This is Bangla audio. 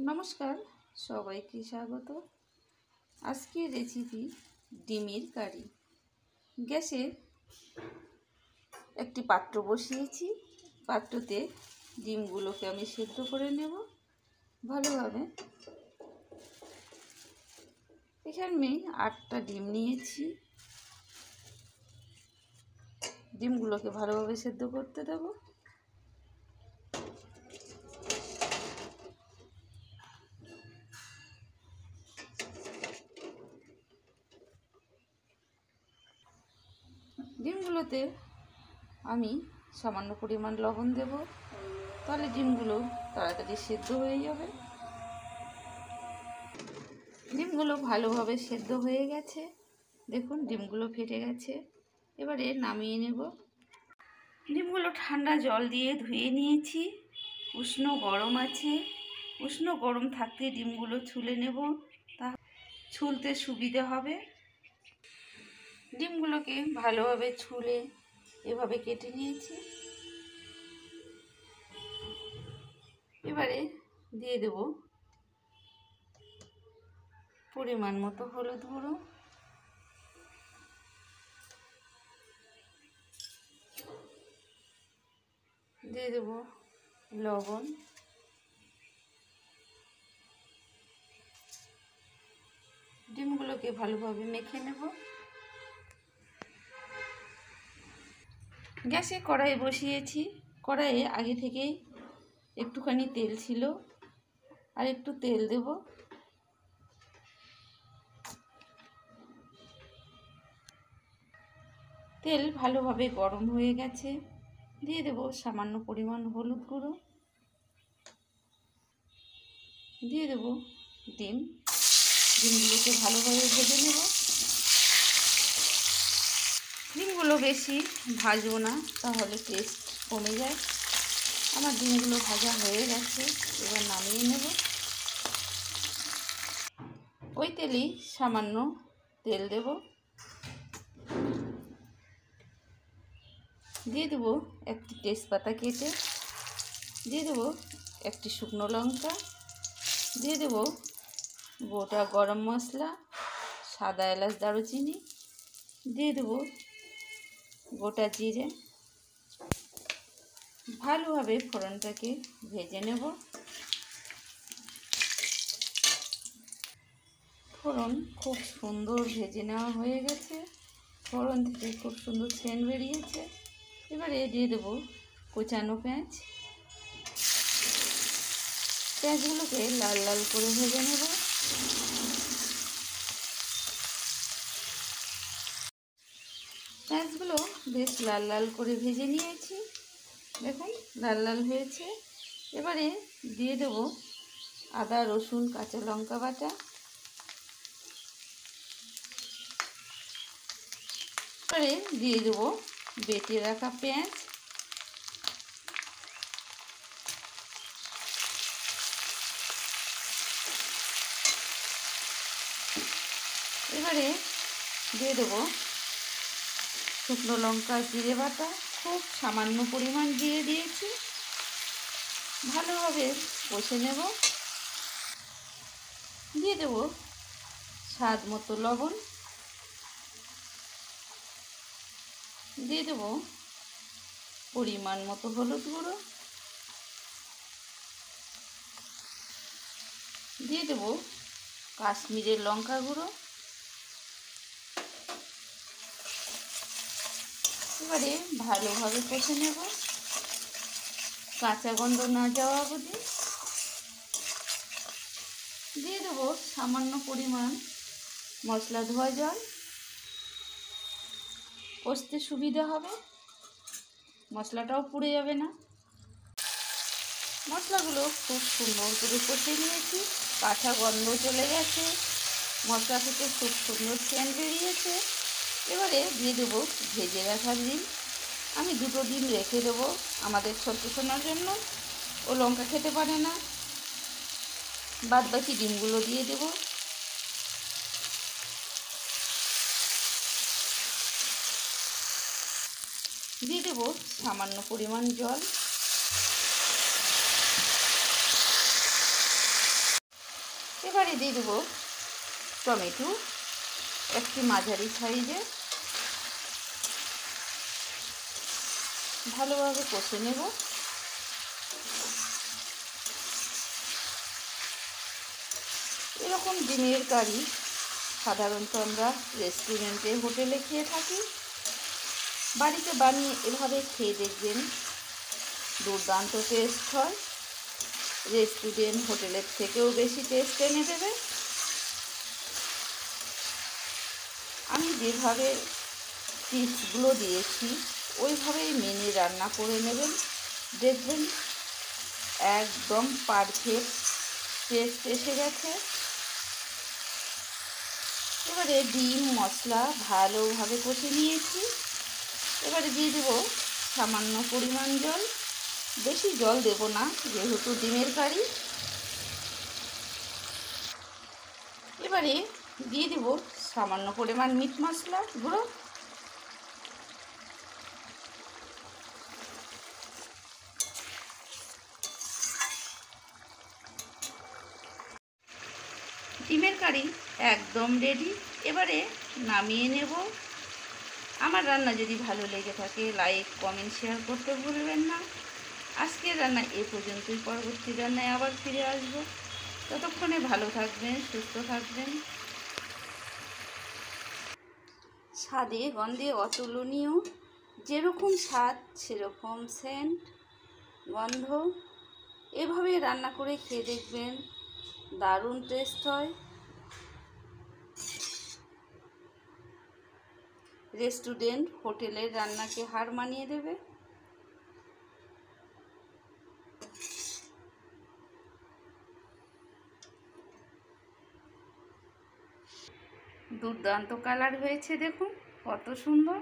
নমস্কার, সবাইকে স্বাগত। আজকের রেসিপি ডিমের কারি। গ্যাসে একটি পাত্র বসিয়েছি। পাত্রতে ডিমগুলোকে আমি সেদ্ধ করে নেব ভালোভাবে। এখানে আমি 8টা ডিম নিয়েছি। ডিমগুলোকে ভালোভাবে সেদ্ধ করতে দেব। ডিমগুলোতে আমি সামান্য পরিমাণ লবণ দেব, তাহলে ডিমগুলো তাড়াতাড়ি সেদ্ধ হয়ে যাবে। ডিমগুলো ভালোভাবে সেদ্ধ হয়ে গেছে। দেখুন ডিমগুলো ফেটে গেছে। এবারে নামিয়ে নেব। ডিমগুলো ঠান্ডা জল দিয়ে ধুয়ে নিয়েছি। উষ্ণ গরম আছে। উষ্ণ গরম থাকতে ডিমগুলো ছুলে নেব, তা ছুলতে সুবিধা হবে। ডিমগুলোকে ভালোভাবে ছুলে এভাবে কেটে নিয়েছি। এবারে দিয়ে দেব পরিমাণ মতো হলুদ গুঁড়ো, দিয়ে দেব লবণ, ডিমগুলোকে ভালোভাবে মেখে নেব। গ্যাসে কড়াই বসিয়েছি। কড়াইয়ে আগে থেকেই একটুখানি তেল ছিল, আর একটু তেল দেব। তেল ভালোভাবে গরম হয়ে গেছে। দিয়ে দেব সামান্য পরিমাণ হলুদ গুঁড়ো, দিয়ে দেব ডিমগুলোকে ভালোভাবে ভেজে নেব। ডিমগুলো বেশি ভাজবো না, তাহলে টেস্ট কমে যায়। আমার ডিমগুলো ভাজা হয়ে গেছে। এবার নামিয়ে নেব। ওই তেলেই সামান্য তেল দেব, দিয়ে দেবো একটি তেজপাতা কেটে, দিয়ে দেবো একটি শুকনো লঙ্কা, দিয়ে দেব গোটা গরম মশলা, সাদা এলাচ, দারুচিনি, দিয়ে দেব গোটা জিরে। ভালোভাবে ফোড়নটাকে ভেজে নেব। ফোড়ন খুব সুন্দর ভেজে নেওয়া হয়ে গেছে। ফোড়ন থেকে খুব সুন্দর সেন্ট বেরিয়েছে। এবারে দিয়ে দেব কোচানো পেঁয়াজ। পেঁয়াজগুলোকে লাল লাল করে ভেজে নেব। পেঁয়াজগুলো বেশ লাল লাল করে ভেজে নিয়েছি। দেখুন লাল লাল হয়েছে। এবারে দিয়ে দেব আদা, রসুন, কাঁচা লঙ্কা বাটা। এবারে দিয়ে দেব বেটে রাখা পেঁয়াজ। এবারে দিয়ে দেব শুকনো লঙ্কা, জিরে বাটা। খুব সামান্য পরিমাণ জিরে দিয়েছি। ভালোভাবে কষে নেব। দিয়ে দেব স্বাদ মতো লবণ, দিয়ে দেব পরিমাণ মতো হলুদ গুঁড়ো, দিয়ে দেব কাশ্মীরের লঙ্কা গুঁড়ো। এবারে ভালোভাবে কষে নেব, কাঁচা গন্ধ না যাওয়া অবধি। দিয়ে দেব সামান্য পরিমাণ মশলা ধোয়া জল, কষতে সুবিধা হবে, মশলাটাও পুড়ে যাবে না। মশলাগুলো খুব সুন্দর করে কষে নিয়েছি। কাঁচা গন্ধ চলে গেছে, মশলা থেকে খুব সুন্দর সেন্ট বেরিয়েছে। এবারে দিয়ে দেবো ভেজে রাখা ডিম। আমি 2টো ডিম রেখে দেবো আমাদের ছোট্ট সোনার জন্য। ও লঙ্কা খেতে পারে না। বাদ বাকি ডিমগুলো দিয়ে দেবো। দিয়ে দেবো সামান্য পরিমাণ জল। এবারে দিয়ে দেবো টমেটো, একটি মাঝারি সাইজে, ভালোভাবে কষে নেব। এরকম ডিমের কারি সাধারণত আমরা রেস্টুরেন্টে, হোটেলে খেয়ে থাকি। বাড়িতে বানিয়ে এভাবে খেয়ে দেখবেন, দুর্দান্ত টেস্ট হয়। রেস্টুরেন্ট, হোটেলের থেকেও বেশি টেস্ট এনে দেবে। আমি যেভাবে টিপসগুলো দিয়েছি ওইভাবেই মেনে রান্না করে নেবেন, দেখবেন একদম পারফেক্ট টেস্ট এসে গেছে। এবারে ডিম মশলা ভালোভাবে কষে নিয়েছি। এবারে দিয়ে দেবো সামান্য পরিমাণ জল, বেশি জল দেব না যেহেতু ডিমের কারি। এবারে দিয়ে দেব সামান্য পরিমাণ মিট মশলা গুঁড়ো। ডিমের কারি একদম রেডি। এবারে নামিয়ে নেব। আমার রান্না যদি ভালো লেগে থাকে লাইক, কমেন্ট, শেয়ার করতে ভুলবেন না। আজকের রান্না এ পর্যন্তই। পরবর্তী রান্নায় আবার ফিরে আসব। ততক্ষণে ভালো থাকবেন, সুস্থ থাকবেন। স্বাদে গন্ধে অতুলনীয়, যেরকম স্বাদ সেরকম সেন্ট, গন্ধ। এভাবে রান্না করে খেয়ে দেখবেন, দারুণ টেস্ট হয়। রেস্টুরেন্ট, হোটেলের রান্নাকে হার মানিয়ে দেবে। দুর্দান্ত কালার হয়েছে, দেখুন কত সুন্দর।